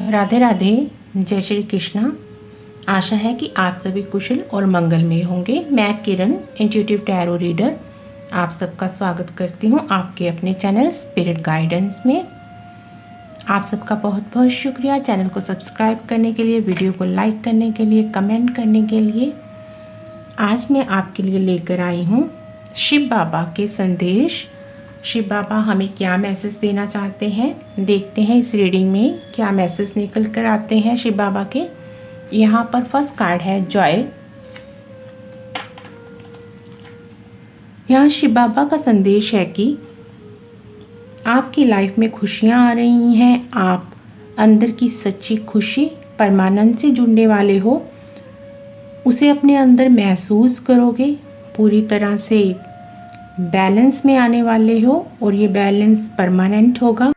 राधे राधे। जय श्री कृष्णा। आशा है कि आप सभी कुशल और मंगलमय होंगे। मैं किरण, इंट्यूटिव टैरो रीडर, आप सबका स्वागत करती हूँ आपके अपने चैनल स्पिरिट गाइडेंस में। आप सबका बहुत बहुत शुक्रिया चैनल को सब्सक्राइब करने के लिए, वीडियो को लाइक करने के लिए, कमेंट करने के लिए। आज मैं आपके लिए लेकर आई हूँ शिव बाबा के संदेश। शिव बाबा हमें क्या मैसेज देना चाहते हैं, देखते हैं इस रीडिंग में क्या मैसेज निकल कर आते हैं शिव बाबा के। यहाँ पर फर्स्ट कार्ड है जॉय। यहाँ शिव बाबा का संदेश है कि आपकी लाइफ में खुशियाँ आ रही हैं। आप अंदर की सच्ची खुशी, परमानंद से जुड़ने वाले हो, उसे अपने अंदर महसूस करोगे। पूरी तरह से बैलेंस में आने वाले हो और ये बैलेंस परमानेंट होगा।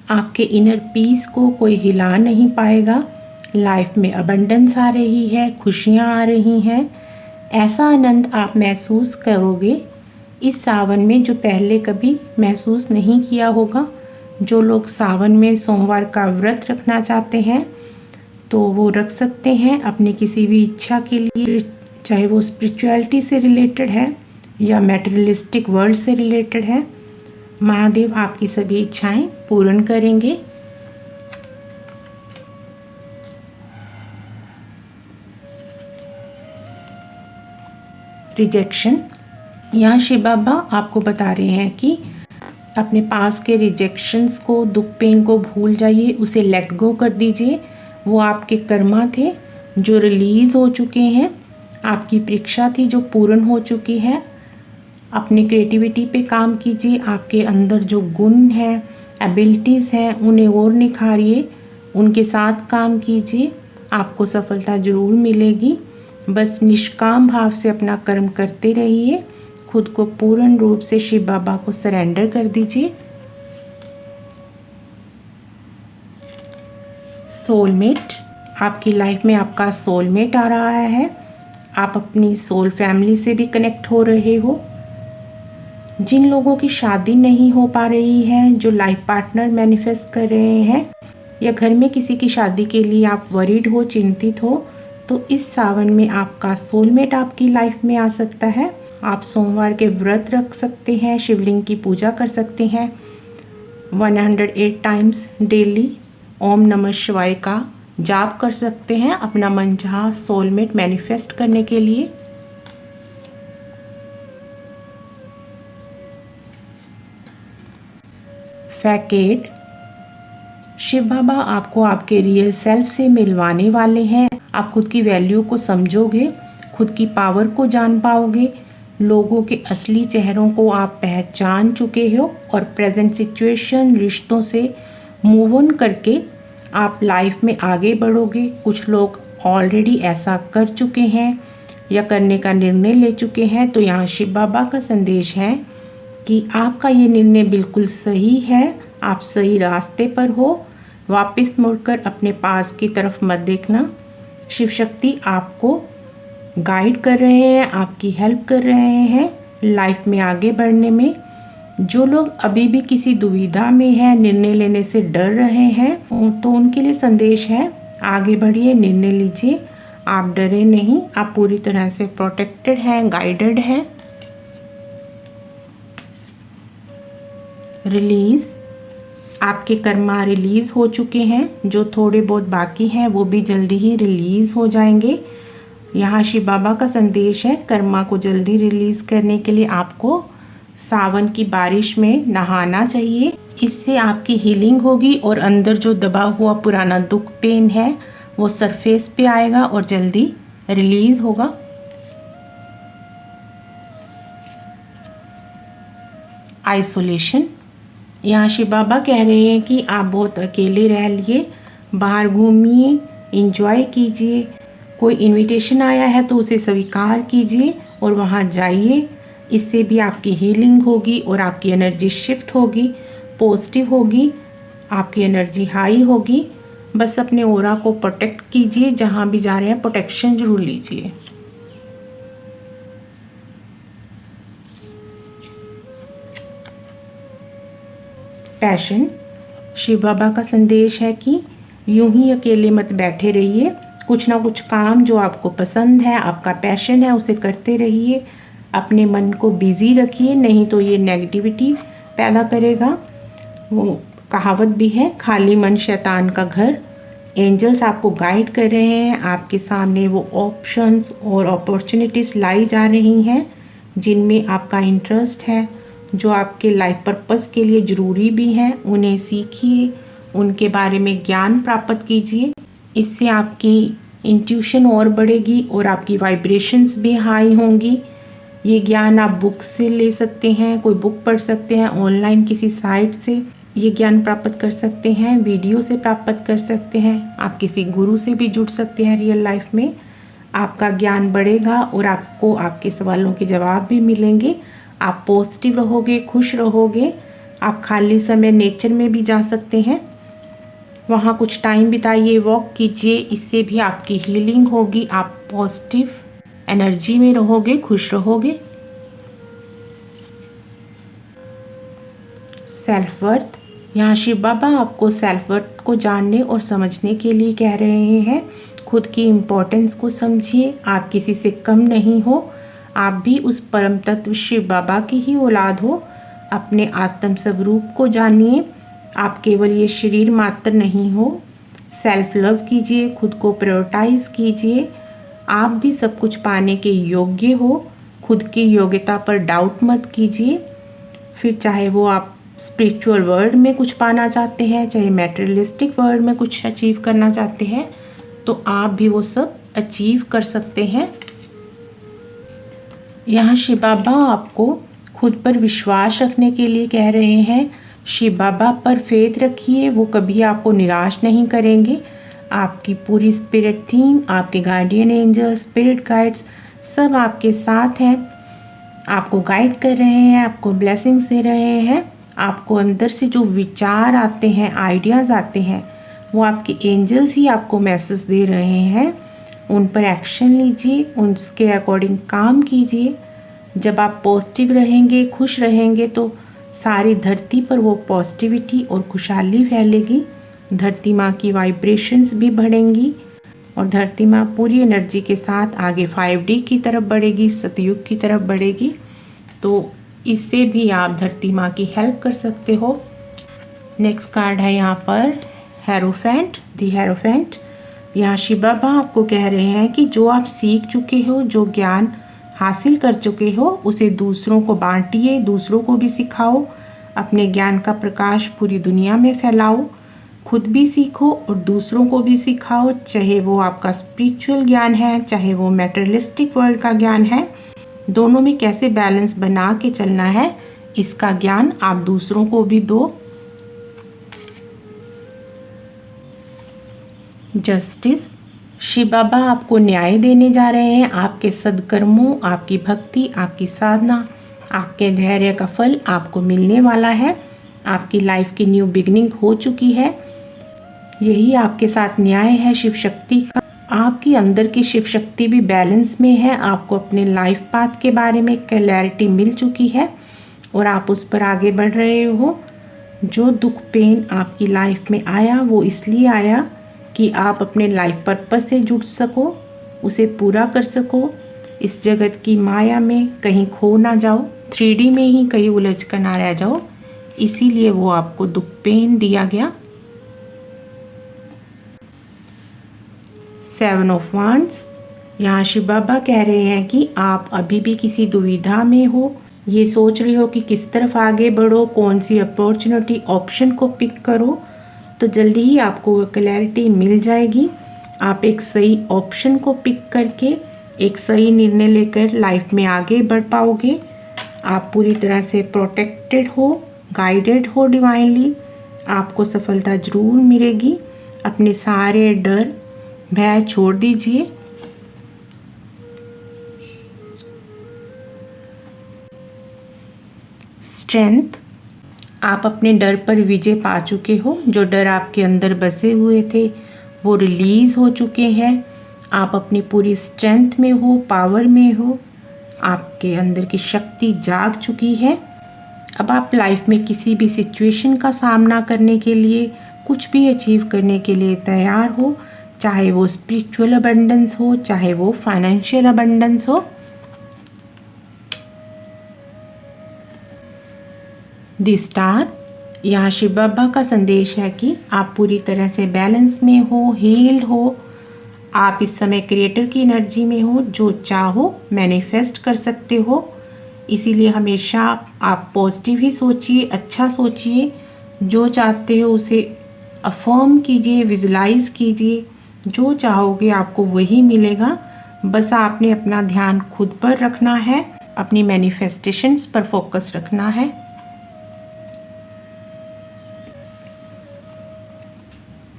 आपके इनर पीस को कोई हिला नहीं पाएगा। लाइफ में अबंडेंस आ रही है, खुशियाँ आ रही हैं। ऐसा आनंद आप महसूस करोगे इस सावन में जो पहले कभी महसूस नहीं किया होगा। जो लोग सावन में सोमवार का व्रत रखना चाहते हैं तो वो रख सकते हैं अपनी किसी भी इच्छा के लिए, चाहे वो स्पिरिचुअलिटी से रिलेटेड है या मैटेरियलिस्टिक वर्ल्ड से रिलेटेड है। महादेव आपकी सभी इच्छाएं पूर्ण करेंगे। रिजेक्शन। यहाँ शिव बाबा आपको बता रहे हैं कि अपने पास के रिजेक्शंस को, दुख पेन को भूल जाइए, उसे लेट गो कर दीजिए। वो आपके कर्मा थे जो रिलीज़ हो चुके हैं। आपकी परीक्षा थी जो पूर्ण हो चुकी है। अपनी क्रिएटिविटी पे काम कीजिए। आपके अंदर जो गुण हैं, एबिलिटीज़ हैं, उन्हें और निखारिए, उनके साथ काम कीजिए। आपको सफलता ज़रूर मिलेगी। बस निष्काम भाव से अपना कर्म करते रहिए। खुद को पूर्ण रूप से शिव बाबा को सरेंडर कर दीजिए। सोलमेट। आपकी लाइफ में आपका सोलमेट आ रहा है। आप अपनी सोल फैमिली से भी कनेक्ट हो रहे हो। जिन लोगों की शादी नहीं हो पा रही है, जो लाइफ पार्टनर मैनिफेस्ट कर रहे हैं, या घर में किसी की शादी के लिए आप वरीड हो, चिंतित हो, तो इस सावन में आपका सोलमेट आपकी लाइफ में आ सकता है। आप सोमवार के व्रत रख सकते हैं, शिवलिंग की पूजा कर सकते हैं, 108 टाइम्स डेली ओम नमः शिवाय का जाप कर सकते हैं अपना मनचाहा सोलमेट मैनिफेस्ट करने के लिए। फैकेट। शिव बाबा आपको आपके रियल सेल्फ से मिलवाने वाले हैं। आप खुद की वैल्यू को समझोगे, खुद की पावर को जान पाओगे। लोगों के असली चेहरों को आप पहचान चुके हो और प्रेजेंट सिचुएशन, रिश्तों से मूव ऑन करके आप लाइफ में आगे बढ़ोगे। कुछ लोग ऑलरेडी ऐसा कर चुके हैं या करने का निर्णय ले चुके हैं। तो यहाँ शिव बाबा का संदेश है कि आपका ये निर्णय बिल्कुल सही है। आप सही रास्ते पर हो। वापस मुड़कर अपने पास की तरफ मत देखना। शिव शक्ति आपको गाइड कर रहे हैं, आपकी हेल्प कर रहे हैं लाइफ में आगे बढ़ने में। जो लोग अभी भी किसी दुविधा में हैं, निर्णय लेने से डर रहे हैं, तो उनके लिए संदेश है आगे बढ़िए, निर्णय लीजिए। आप डरे नहीं, आप पूरी तरह से प्रोटेक्टेड हैं, गाइडेड हैं। रिलीज़। आपके कर्मा रिलीज़ हो चुके हैं। जो थोड़े बहुत बाकी हैं वो भी जल्दी ही रिलीज़ हो जाएंगे। यहाँ शिव बाबा का संदेश है कर्मा को जल्दी रिलीज़ करने के लिए आपको सावन की बारिश में नहाना चाहिए। इससे आपकी हीलिंग होगी और अंदर जो दबा हुआ पुराना दुख, पेन है वो सरफेस पे आएगा और जल्दी रिलीज़ होगा। आइसोलेशन। यहाँ शिव बाबा कह रहे हैं कि आप बहुत अकेले रह लिए, बाहर घूमिए, इंजॉय कीजिए। कोई इनविटेशन आया है तो उसे स्वीकार कीजिए और वहाँ जाइए। इससे भी आपकी हीलिंग होगी और आपकी एनर्जी शिफ्ट होगी, पॉजिटिव होगी, आपकी एनर्जी हाई होगी। बस अपने ऑरा को प्रोटेक्ट कीजिए। जहाँ भी जा रहे हैं प्रोटेक्शन जरूर लीजिए। पैशन। शिव बाबा का संदेश है कि यूं ही अकेले मत बैठे रहिए, कुछ ना कुछ काम जो आपको पसंद है, आपका पैशन है, उसे करते रहिए। अपने मन को बिज़ी रखिए, नहीं तो ये नेगेटिविटी पैदा करेगा। वो कहावत भी है, खाली मन शैतान का घर। एंजल्स आपको गाइड कर रहे हैं, आपके सामने वो ऑप्शंस और अपॉर्चुनिटीज़ लाई जा रही हैं जिनमें आपका इंटरेस्ट है, जो आपके लाइफ पर्पस के लिए ज़रूरी भी हैं। उन्हें सीखिए, उनके बारे में ज्ञान प्राप्त कीजिए। इससे आपकी इंट्यूशन और बढ़ेगी और आपकी वाइब्रेशंस भी हाई होंगी। ये ज्ञान आप बुक से ले सकते हैं, कोई बुक पढ़ सकते हैं, ऑनलाइन किसी साइट से ये ज्ञान प्राप्त कर सकते हैं, वीडियो से प्राप्त कर सकते हैं, आप किसी गुरु से भी जुड़ सकते हैं। रियल लाइफ में आपका ज्ञान बढ़ेगा और आपको आपके सवालों के जवाब भी मिलेंगे। आप पॉजिटिव रहोगे, खुश रहोगे। आप खाली समय नेचर में भी जा सकते हैं, वहाँ कुछ टाइम बिताइए, वॉक कीजिए, इससे भी आपकी हीलिंग होगी। आप पॉजिटिव एनर्जी में रहोगे, खुश रहोगे। सेल्फ वर्थ, यहाँ शिव बाबा आपको सेल्फ वर्थ को जानने और समझने के लिए कह रहे हैं। खुद की इम्पोर्टेंस को समझिए, आप किसी से कम नहीं हो, आप भी उस परम तत्व शिव बाबा की ही औलाद हो। अपने आत्म स्वरूप को जानिए, आप केवल ये शरीर मात्र नहीं हो। सेल्फ लव कीजिए, खुद को प्रायोरिटाइज कीजिए। आप भी सब कुछ पाने के योग्य हो। खुद की योग्यता पर डाउट मत कीजिए। फिर चाहे वो आप स्पिरिचुअल वर्ल्ड में कुछ पाना चाहते हैं, चाहे मैटेरियलिस्टिक वर्ल्ड में कुछ अचीव करना चाहते हैं, तो आप भी वो सब अचीव कर सकते हैं। यहाँ शिव बाबा आपको खुद पर विश्वास रखने के लिए कह रहे हैं। शिव बाबा पर फेथ रखिए, वो कभी आपको निराश नहीं करेंगे। आपकी पूरी स्पिरिट टीम, आपके गार्डियन एंजल, स्पिरिट गाइड्स सब आपके साथ हैं, आपको गाइड कर रहे हैं, आपको ब्लेसिंग्स दे रहे हैं। आपको अंदर से जो विचार आते हैं, आइडियाज़ आते हैं, वो आपके एंजल्स ही आपको मैसेज दे रहे हैं। उन पर एक्शन लीजिए, उसके अकॉर्डिंग काम कीजिए। जब आप पॉजिटिव रहेंगे, खुश रहेंगे, तो सारी धरती पर वो पॉजिटिविटी और खुशहाली फैलेगी। धरती माँ की वाइब्रेशंस भी बढ़ेंगी और धरती माँ पूरी एनर्जी के साथ आगे 5D की तरफ बढ़ेगी, सतयुग की तरफ बढ़ेगी। तो इससे भी आप धरती माँ की हेल्प कर सकते हो। नेक्स्ट कार्ड है यहाँ पर हेरोफेंट, दी हेरोफेंट। यहाँ शिव बाबा आपको कह रहे हैं कि जो आप सीख चुके हो, जो ज्ञान हासिल कर चुके हो, उसे दूसरों को बांटिए, दूसरों को भी सिखाओ। अपने ज्ञान का प्रकाश पूरी दुनिया में फैलाओ। खुद भी सीखो और दूसरों को भी सिखाओ, चाहे वो आपका स्पिरिचुअल ज्ञान है, चाहे वो मैटेरियलिस्टिक वर्ल्ड का ज्ञान है। दोनों में कैसे बैलेंस बना के चलना है, इसका ज्ञान आप दूसरों को भी दो। जस्टिस, शिव बाबा आपको न्याय देने जा रहे हैं। आपके सद्कर्मों, आपकी भक्ति, आपकी साधना, आपके धैर्य का फल आपको मिलने वाला है। आपकी लाइफ की न्यू बिगनिंग हो चुकी है। यही आपके साथ न्याय है शिव शक्ति का। आपकी अंदर की शिव शक्ति भी बैलेंस में है। आपको अपने लाइफ पाथ के बारे में क्लैरिटी मिल चुकी है और आप उस पर आगे बढ़ रहे हो। जो दुख पेन आपकी लाइफ में आया, वो इसलिए आया कि आप अपने लाइफ पर्पस से जुड़ सको, उसे पूरा कर सको। इस जगत की माया में कहीं खो ना जाओ, 3D में ही कहीं उलझ कर ना रह जाओ, इसीलिए वो आपको दुख पेन दिया गया। 7 ऑफ वांड्स, यहाँ शिव बाबा कह रहे हैं कि आप अभी भी किसी दुविधा में हो, ये सोच रहे हो कि किस तरफ आगे बढ़ो, कौन सी अपॉर्चुनिटी ऑप्शन को पिक करो, तो जल्दी ही आपको वो क्लैरिटी मिल जाएगी। आप एक सही ऑप्शन को पिक करके एक सही निर्णय लेकर लाइफ में आगे बढ़ पाओगे। आप पूरी तरह से प्रोटेक्टेड हो, गाइडेड हो डिवाइनली। आपको सफलता ज़रूर मिलेगी। अपने सारे डर भय छोड़ दीजिए। स्ट्रेंथ, आप अपने डर पर विजय पा चुके हो। जो डर आपके अंदर बसे हुए थे वो रिलीज़ हो चुके हैं। आप अपनी पूरी स्ट्रेंथ में हो, पावर में हो। आपके अंदर की शक्ति जाग चुकी है। अब आप लाइफ में किसी भी सिचुएशन का सामना करने के लिए कुछ भी अचीव करने के लिए तैयार हो, चाहे वो स्पिरिचुअल अबंडेंस हो, चाहे वो फाइनेंशियल अबंडेंस हो। द स्टार, यहाँ शिव बाबा का संदेश है कि आप पूरी तरह से बैलेंस में हो, हील्ड हो। आप इस समय क्रिएटर की एनर्जी में हो, जो चाहो मैनिफेस्ट कर सकते हो। इसीलिए हमेशा आप पॉजिटिव ही सोचिए, अच्छा सोचिए, जो चाहते हो उसे अफर्म कीजिए, विजुलाइज कीजिए। जो चाहोगे आपको वही मिलेगा। बस आपने अपना ध्यान खुद पर रखना है, अपनी मैनिफेस्टेशंस पर फोकस रखना है।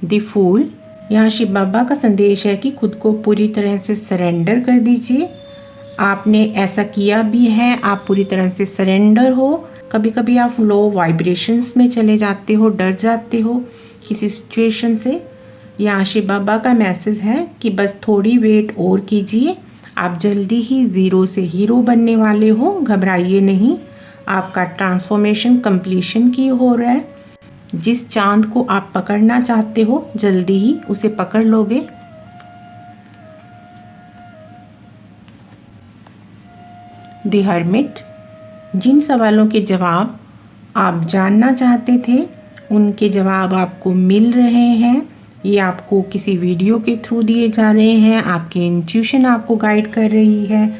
द फूल, यहाँ शिव बाबा का संदेश है कि खुद को पूरी तरह से सरेंडर कर दीजिए। आपने ऐसा किया भी है, आप पूरी तरह से सरेंडर हो। कभी कभी आप लो वाइब्रेशंस में चले जाते हो, डर जाते हो किसी सिचुएशन से। यहाँ शिव बाबा का मैसेज है कि बस थोड़ी वेट और कीजिए, आप जल्दी ही ज़ीरो से हीरो बनने वाले हो। घबराइए नहीं, आपका ट्रांसफॉर्मेशन कंप्लीशन की हो रहा है। जिस चांद को आप पकड़ना चाहते हो जल्दी ही उसे पकड़ लोगे। द हर्मिट, जिन सवालों के जवाब आप जानना चाहते थे उनके जवाब आपको मिल रहे हैं। ये आपको किसी वीडियो के थ्रू दिए जा रहे हैं, आपकी इंट्यूशन आपको गाइड कर रही है,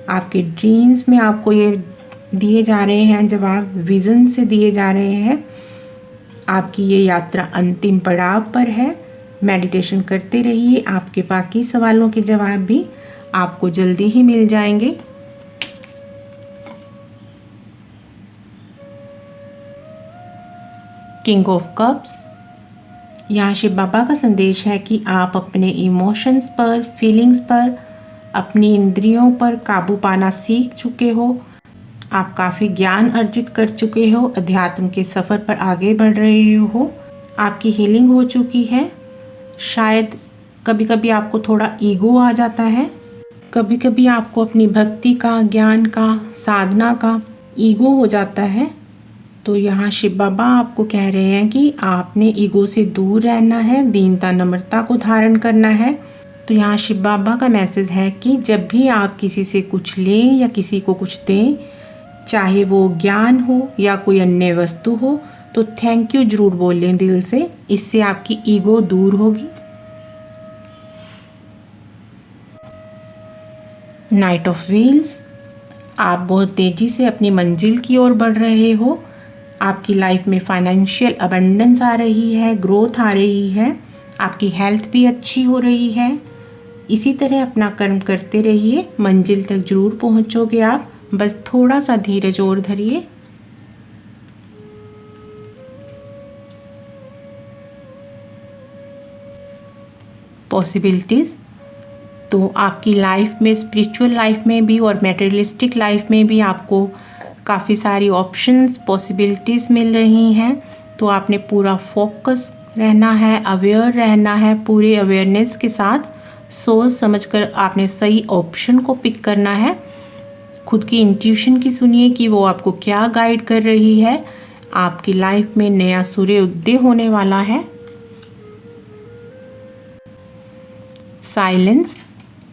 आपके ड्रीम्स में आपको ये दिए जा रहे हैं जवाब, विज़न से दिए जा रहे हैं। आपकी ये यात्रा अंतिम पड़ाव पर है। मेडिटेशन करते रहिए, आपके बाकी सवालों के जवाब भी आपको जल्दी ही मिल जाएंगे। किंग ऑफ कप्स, यहाँ शिव बाबा का संदेश है कि आप अपने इमोशंस पर, फीलिंग्स पर, अपनी इंद्रियों पर काबू पाना सीख चुके हो। आप काफ़ी ज्ञान अर्जित कर चुके हो, अध्यात्म के सफ़र पर आगे बढ़ रहे हो। आपकी हीलिंग हो चुकी है। शायद कभी कभी आपको थोड़ा ईगो आ जाता है, कभी कभी आपको अपनी भक्ति का, ज्ञान का, साधना का ईगो हो जाता है। तो यहाँ शिव बाबा आपको कह रहे हैं कि आपने ईगो से दूर रहना है, दीनता नम्रता को धारण करना है। तो यहाँ शिव बाबा का मैसेज है कि जब भी आप किसी से कुछ लें या किसी को कुछ दें, चाहे वो ज्ञान हो या कोई अन्य वस्तु हो, तो थैंक यू जरूर बोलें दिल से। इससे आपकी ईगो दूर होगी। नाइट ऑफ व्हील्स, आप बहुत तेज़ी से अपनी मंजिल की ओर बढ़ रहे हो। आपकी लाइफ में फाइनेंशियल अबंडेंस आ रही है, ग्रोथ आ रही है, आपकी हेल्थ भी अच्छी हो रही है। इसी तरह अपना कर्म करते रहिए, मंजिल तक जरूर पहुंचोगे आप। बस थोड़ा सा धीरज और धरिए। पॉसिबिलिटीज़, तो आपकी लाइफ में, स्पिरिचुअल लाइफ में भी और मटेरियलिस्टिक लाइफ में भी आपको काफ़ी सारी ऑप्शंस, पॉसिबिलिटीज़ मिल रही हैं। तो आपने पूरा फोकस रहना है, अवेयर रहना है, पूरे अवेयरनेस के साथ सोच समझकर आपने सही ऑप्शन को पिक करना है। खुद की इंट्यूशन की सुनिए कि वो आपको क्या गाइड कर रही है। आपकी लाइफ में नया सूर्य उदय होने वाला है। साइलेंस,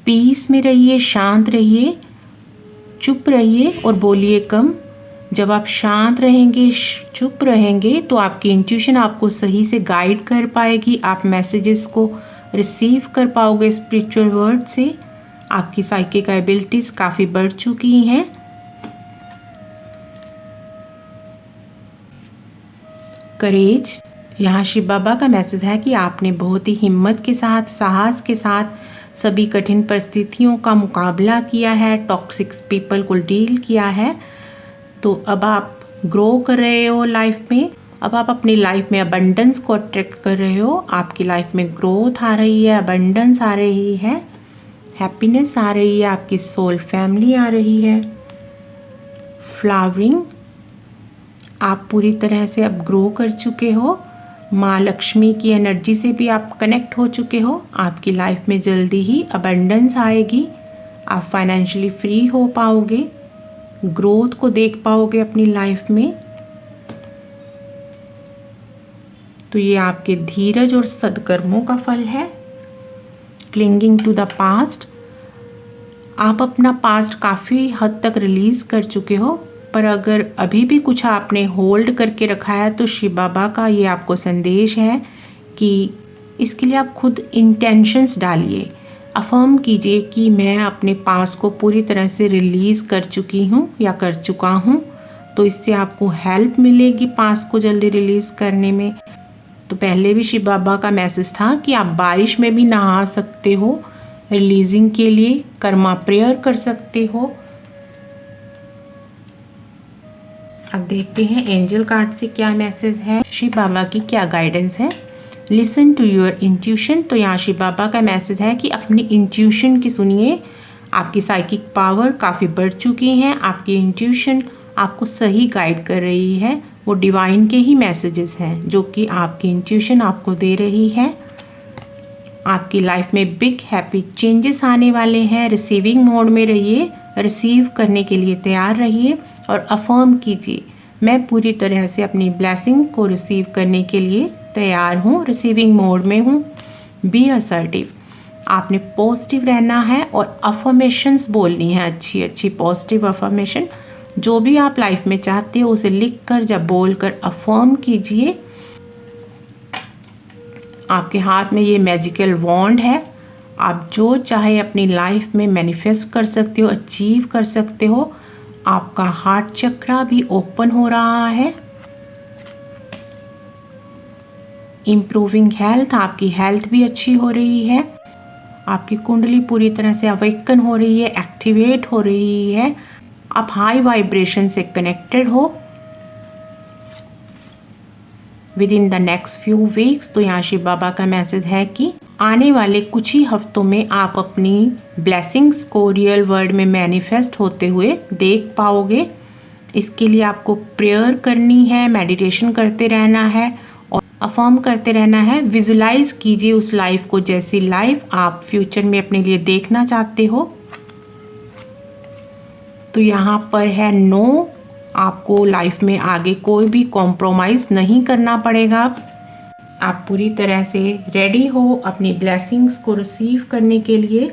पीस में रहिए, शांत रहिए, चुप रहिए और बोलिए कम। जब आप शांत रहेंगे, चुप रहेंगे, तो आपकी इंट्यूशन आपको सही से गाइड कर पाएगी। आप मैसेजेस को रिसीव कर पाओगे स्पिरिचुअल वर्ड से। आपकी साइकिक एबिलिटीज़ काफ़ी बढ़ चुकी हैं। करेज, यहाँ शिव बाबा का मैसेज है कि आपने बहुत ही हिम्मत के साथ, साहस के साथ सभी कठिन परिस्थितियों का मुकाबला किया है, टॉक्सिक पीपल को डील किया है। तो अब आप ग्रो कर रहे हो लाइफ में। अब आप अपनी लाइफ में अबंडेंस को अट्रैक्ट कर रहे हो। आपकी लाइफ में ग्रोथ आ रही है, अबंडेंस आ रही है, हैप्पीनेस आ रही है, आपकी सोल फैमिली आ रही है। फ्लावरिंग, आप पूरी तरह से अब ग्रो कर चुके हो। माँ लक्ष्मी की एनर्जी से भी आप कनेक्ट हो चुके हो। आपकी लाइफ में जल्दी ही अबंडेंस आएगी। आप फाइनेंशियली फ्री हो पाओगे, ग्रोथ को देख पाओगे अपनी लाइफ में। तो ये आपके धीरज और सद्कर्मों का फल है। क्लिंगिंग टू द पास्ट, आप अपना पास्ट काफ़ी हद तक रिलीज़ कर चुके हो, पर अगर अभी भी कुछ आपने होल्ड करके रखा है तो शिव बाबा का ये आपको संदेश है कि इसके लिए आप खुद इंटेंशंस डालिए, अफर्म कीजिए कि मैं अपने पास्ट को पूरी तरह से रिलीज़ कर चुकी हूँ या कर चुका हूँ। तो इससे आपको हेल्प मिलेगी पास्ट को जल्दी रिलीज़ करने में। तो पहले भी शिव बाबा का मैसेज था कि आप बारिश में भी नहा सकते हो, रिलीजिंग के लिए कर्मा प्रेयर कर सकते हो। अब देखते हैं एंजल कार्ड से क्या मैसेज है, शिव बाबा की क्या गाइडेंस है। लिसन टू योर इंट्यूशन, तो यहाँ शिव बाबा का मैसेज है कि अपनी इंट्यूशन की सुनिए। आपकी साइकिक पावर काफ़ी बढ़ चुकी है, आपकी इंट्यूशन आपको सही गाइड कर रही है। वो डिवाइन के ही मैसेजेस हैं जो कि आपकी इंट्यूशन आपको दे रही है। आपकी लाइफ में बिग हैप्पी चेंजेस आने वाले हैं। रिसीविंग मोड में रहिए, रिसीव करने के लिए तैयार रहिए और अफर्म कीजिए, मैं पूरी तरह से अपनी ब्लेसिंग को रिसीव करने के लिए तैयार हूँ, रिसीविंग मोड में हूँ। बी असर्टिव, आपने पॉजिटिव रहना है और अफर्मेशंस बोलनी है, अच्छी अच्छी पॉजिटिव अफर्मेशन। जो भी आप लाइफ में चाहते हो उसे लिख कर या बोल कर अफर्म कीजिए। आपके हाथ में ये मैजिकल वॉन्ड है, आप जो चाहे अपनी लाइफ में मैनिफेस्ट कर सकते हो, अचीव कर सकते हो। आपका हार्ट चक्रा भी ओपन हो रहा है। इम्प्रूविंग हेल्थ, आपकी हेल्थ भी अच्छी हो रही है। आपकी कुंडली पूरी तरह से अवेकन हो रही है, एक्टिवेट हो रही है। आप हाई वाइब्रेशन से कनेक्टेड हो with in the next few weeks. तो यहाँ शिव बाबा का मैसेज है कि आने वाले कुछ ही हफ्तों में आप अपनी ब्लेसिंग्स को रियल वर्ल्ड में मैनिफेस्ट होते हुए देख पाओगे। इसके लिए आपको प्रेयर करनी है, मेडिटेशन करते रहना है और अफर्म करते रहना है। विजुलाइज कीजिए उस लाइफ को जैसी लाइफ आप फ्यूचर में अपने लिए देखना चाहते हो। तो यहाँ पर है नो, आपको लाइफ में आगे कोई भी कॉम्प्रोमाइज़ नहीं करना पड़ेगा। आप पूरी तरह से रेडी हो अपनी ब्लेसिंग्स को रिसीव करने के लिए।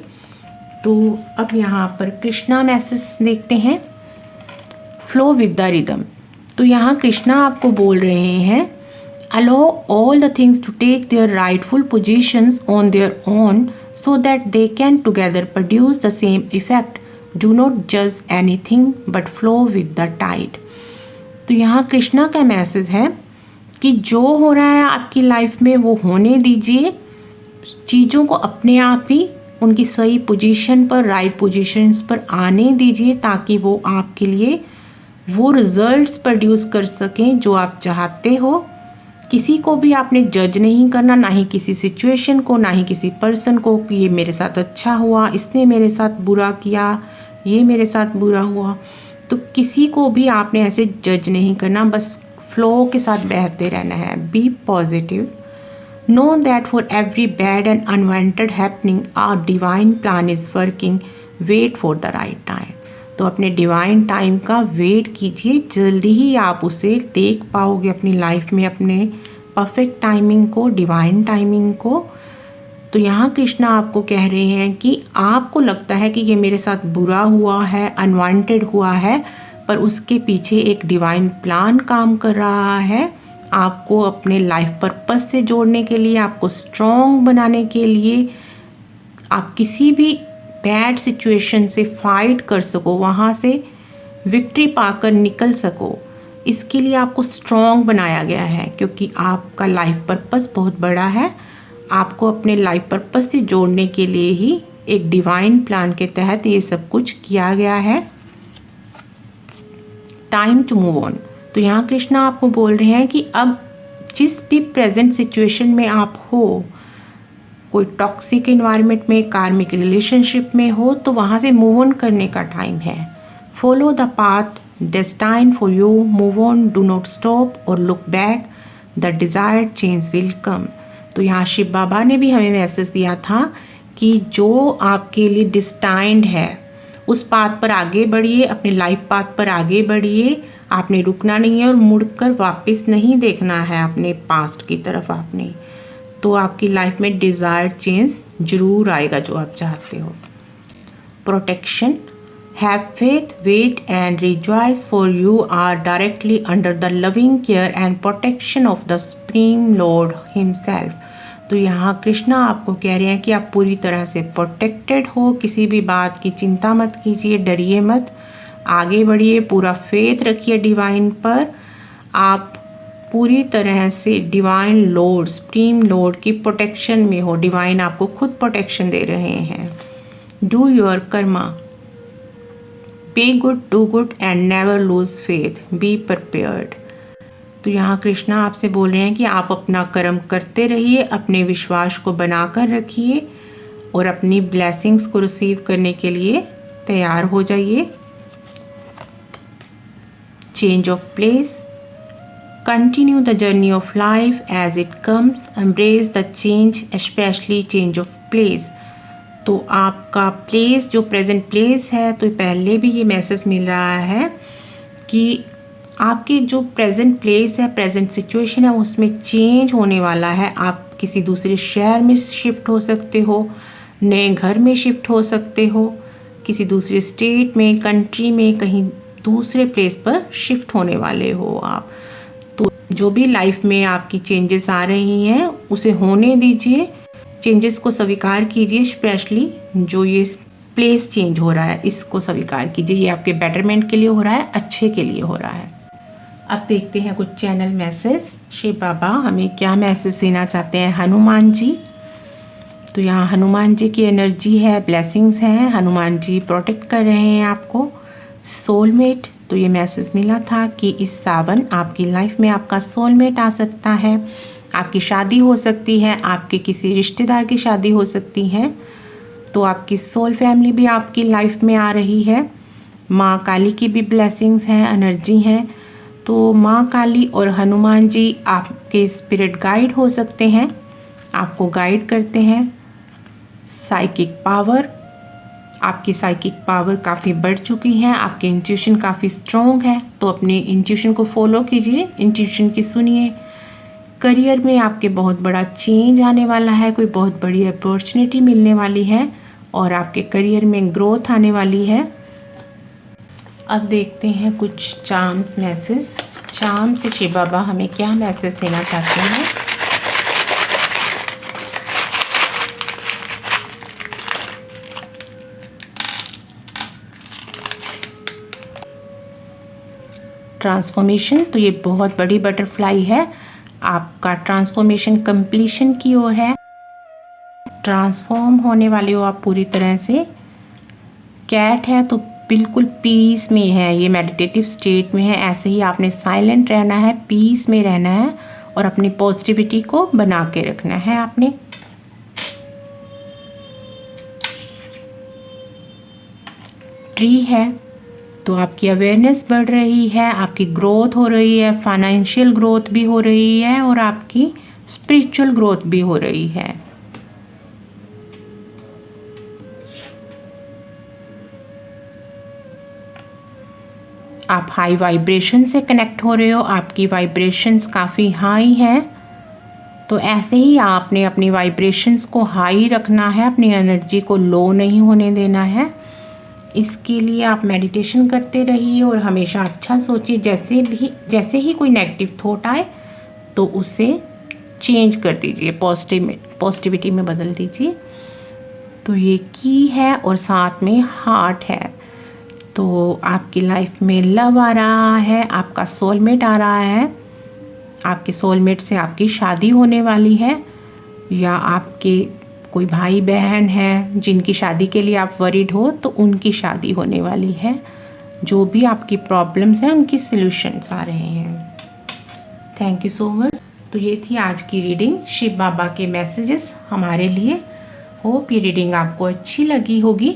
तो अब यहाँ पर कृष्णा मैसेज देखते हैं, फ्लो विद द रिदम। तो यहाँ कृष्णा आपको बोल रहे हैं, allow all the things to take their rightful positions on their own so that they can together produce the same effect. Do not जज anything but flow with the tide. तो यहाँ कृष्णा का मैसेज है कि जो हो रहा है आपकी लाइफ में वो होने दीजिए। चीज़ों को अपने आप ही उनकी सही पोजीशन पर, राइट पोजीशंस पर आने दीजिए ताकि वो आपके लिए वो रिजल्ट्स प्रोड्यूस कर सकें जो आप चाहते हो। किसी को भी आपने जज नहीं करना, ना ही किसी सिचुएशन को, ना ही किसी पर्सन को कि ये मेरे साथ अच्छा हुआ, इसने मेरे साथ बुरा किया, ये मेरे साथ बुरा हुआ। तो किसी को भी आपने ऐसे जज नहीं करना, बस फ्लो के साथ बहते रहना है। Be positive, know that for every bad and unwanted happening our divine plan is working, wait for the right time. तो अपने डिवाइन टाइम का वेट कीजिए, जल्दी ही आप उसे देख पाओगे अपनी लाइफ में, अपने परफेक्ट टाइमिंग को, डिवाइन टाइमिंग को। तो यहाँ कृष्णा आपको कह रहे हैं कि आपको लगता है कि ये मेरे साथ बुरा हुआ है, अनवांटेड हुआ है, पर उसके पीछे एक डिवाइन प्लान काम कर रहा है आपको अपने लाइफ पर्पस से जोड़ने के लिए, आपको स्ट्रॉन्ग बनाने के लिए, आप किसी भी बैड सिचुएशन से फाइट कर सको, वहाँ से विक्ट्री पाकर निकल सको। इसके लिए आपको स्ट्रॉन्ग बनाया गया है क्योंकि आपका लाइफ पर्पस बहुत बड़ा है। आपको अपने लाइफ पर्पस से जोड़ने के लिए ही एक डिवाइन प्लान के तहत ये सब कुछ किया गया है। Time to move on. तो यहाँ कृष्णा आपको बोल रहे हैं कि अब जिस भी प्रेजेंट सिचुएशन में आप हो, कोई टॉक्सिक एनवायरनमेंट में, कार्मिक रिलेशनशिप में हो, तो वहाँ से मूव ऑन करने का टाइम है। Follow the path destined for you, move on, do not stop और look back, the desired change will come. तो यहाँ शिव बाबा ने भी हमें मैसेज दिया था कि जो आपके लिए डिस्टाइंड है उस पाथ पर आगे बढ़िए, अपने लाइफ पाथ पर आगे बढ़िए। आपने रुकना नहीं है और मुड़कर वापस नहीं देखना है अपने पास्ट की तरफ आपने। तो आपकी लाइफ में डिज़ायर्ड चेंज ज़रूर आएगा जो आप चाहते हो। Protection, have faith, wait and rejoice for you are directly under the loving care and protection of the supreme lord himself. तो यहाँ कृष्णा आपको कह रहे हैं कि आप पूरी तरह से प्रोटेक्टेड हो, किसी भी बात की चिंता मत कीजिए, डरिए मत, आगे बढ़िए, पूरा फेथ रखिए डिवाइन पर। आप पूरी तरह से डिवाइन लॉर्ड, सुप्रीम लॉर्ड की प्रोटेक्शन में हो, डिवाइन आपको खुद प्रोटेक्शन दे रहे हैं। Do your Karma, be good, do good and never lose faith, be prepared. तो यहाँ कृष्णा आपसे बोल रहे हैं कि आप अपना कर्म करते रहिए, अपने विश्वास को बनाकर रखिए और अपनी ब्लेसिंग्स को रिसीव करने के लिए तैयार हो जाइए। Change of place, continue the journey of life as it comes, embrace the change, specially change of place. तो आपका प्लेस जो प्रेजेंट प्लेस है, तो पहले भी ये मैसेज मिल रहा है कि आपकी जो प्रेजेंट प्लेस है, प्रेजेंट सिचुएशन है, उसमें चेंज होने वाला है। आप किसी दूसरे शहर में शिफ्ट हो सकते हो, नए घर में शिफ्ट हो सकते हो, किसी दूसरे स्टेट में, कंट्री में, कहीं दूसरे प्लेस पर शिफ्ट होने वाले हो आप। तो जो भी लाइफ में आपकी चेंजेस आ रही हैं उसे होने दीजिए, चेंजेस को स्वीकार कीजिए। स्पेशली जो ये प्लेस चेंज हो रहा है इसको स्वीकार कीजिए, ये आपके बेटरमेंट के लिए हो रहा है, अच्छे के लिए हो रहा है। अब देखते हैं कुछ चैनल मैसेज, शिव बाबा हमें क्या मैसेज देना चाहते हैं। हनुमान जी, तो यहाँ हनुमान जी की एनर्जी है, ब्लेसिंग्स हैं, हनुमान जी प्रोटेक्ट कर रहे हैं आपको। सोलमेट, तो ये मैसेज मिला था कि इस सावन आपकी लाइफ में आपका सोलमेट आ सकता है, आपकी शादी हो सकती है, आपके किसी रिश्तेदार की शादी हो सकती है। तो आपकी सोल फैमिली भी आपकी लाइफ में आ रही है। माँ काली की भी ब्लेसिंग्स हैं, एनर्जी हैं। तो माँ काली और हनुमान जी आपके स्पिरिट गाइड हो सकते हैं, आपको गाइड करते हैं। साइकिक पावर, आपकी साइकिक पावर काफ़ी बढ़ चुकी है, आपकी इंट्यूशन काफ़ी स्ट्रॉन्ग है, तो अपनी इंट्यूशन को फॉलो कीजिए, इंट्यूशन की सुनिए। करियर में आपके बहुत बड़ा चेंज आने वाला है, कोई बहुत बड़ी अपॉर्चुनिटी मिलने वाली है और आपके करियर में ग्रोथ आने वाली है। अब देखते हैं कुछ चार्म्स मैसेज, चार्म से शिव बाबा हमें क्या मैसेज देना चाहते हैं। ट्रांसफॉर्मेशन, तो ये बहुत बड़ी बटरफ्लाई है, आपका ट्रांसफॉर्मेशन कंप्लीशन की ओर है, ट्रांसफॉर्म होने वाले हो आप पूरी तरह से। कैट है तो बिल्कुल पीस में है, ये मेडिटेटिव स्टेट में है, ऐसे ही आपने साइलेंट रहना है, पीस में रहना है और अपनी पॉजिटिविटी को बना के रखना है आपने। ट्री है तो आपकी अवेयरनेस बढ़ रही है, आपकी ग्रोथ हो रही है, फाइनेंशियल ग्रोथ भी हो रही है और आपकी स्पिरिचुअल ग्रोथ भी हो रही है। आप हाई वाइब्रेशन से कनेक्ट हो रहे हो, आपकी वाइब्रेशंस काफ़ी हाई हैं, तो ऐसे ही आपने अपनी वाइब्रेशंस को हाई रखना है, अपनी एनर्जी को लो नहीं होने देना है। इसके लिए आप मेडिटेशन करते रहिए और हमेशा अच्छा सोचिए, जैसे ही कोई नेगेटिव थॉट आए तो उसे चेंज कर दीजिए, पॉजिटिविटी में बदल दीजिए। तो ये की है और साथ में हार्ट है, तो आपकी लाइफ में लव आ रहा है, आपका सोलमेट आ रहा है, आपके सोलमेट से आपकी शादी होने वाली है, या आपके कोई भाई बहन है जिनकी शादी के लिए आप वरीड हो तो उनकी शादी होने वाली है। जो भी आपकी प्रॉब्लम्स हैं उनकी सॉल्यूशंस आ रहे हैं। Thank you so much. तो ये थी आज की रीडिंग, शिव बाबा के मैसेजेस हमारे लिए। होप ये रीडिंग आपको अच्छी लगी होगी।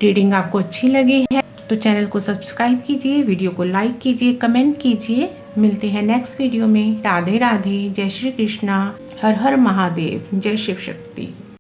रीडिंग आपको अच्छी लगी है तो चैनल को सब्सक्राइब कीजिए, वीडियो को लाइक कीजिए, कमेंट कीजिए। मिलते हैं नेक्स्ट वीडियो में। राधे राधे, जय श्री कृष्णा, हर हर महादेव, जय शिव शक्ति।